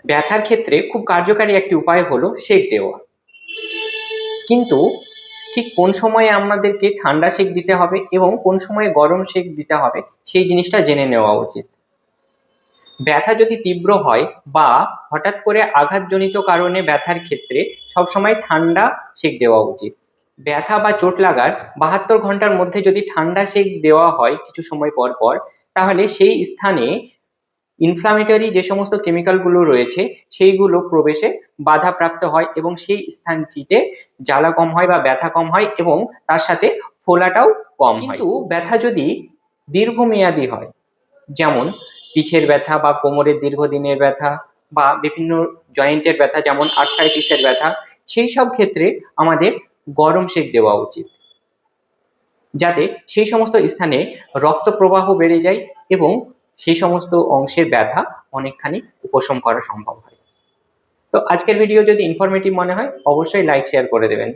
ব্যথার ক্ষেত্রে খুব কার্যকারী একটি উপায় হলো সেক দেওয়া। কিন্তু ঠিক কোন সময়ে আমাদেরকে ঠান্ডা সেক দিতে হবে এবং কোন সময়ে গরম সেক দিতে হবে সেই জিনিসটা জেনে নেওয়া উচিত। ব্যথা যদি তীব্র হয় বা হঠাৎ করে আঘাতজনিত কারণে ব্যথার ক্ষেত্রে সবসময় ঠান্ডা সেক দেওয়া উচিত। ব্যথা বা চোট লাগার 72 ঘন্টার মধ্যে যদি ঠান্ডা সেক দেওয়া হয় কিছু সময় পর পর, তাহলে সেই স্থানে ইনফ্লামেটরি যে সমস্ত কেমিক্যালগুলো রয়েছে সেইগুলো প্রবেশে বাধাপ্রাপ্ত হয় এবং সেই স্থানটিতে জ্বালা কম হয় বা ব্যথা কম হয় এবং তার সাথে ফোলাটাও কম হয়। কিন্তু ব্যথা যদি দীর্ঘমেয়াদী হয়, যেমন পিঠের ব্যথা বা কোমরের দীর্ঘদিনের ব্যথা বা বিভিন্ন জয়েন্টের ব্যথা যেমন আর্থ্রাইটিসের ব্যথা, সেই সব ক্ষেত্রে আমাদের গরম সেক দেওয়া উচিত, যাতে সেই সমস্ত স্থানে রক্ত প্রবাহ বেড়ে যায় এবং সেই সমস্ত অংশের ব্যথা অনেকখানি উপশম করা সম্ভব হয়। তো আজকের ভিডিও যদি ইনফরমেটিভ মনে হয় অবশ্যই লাইক শেয়ার করে দেবেন।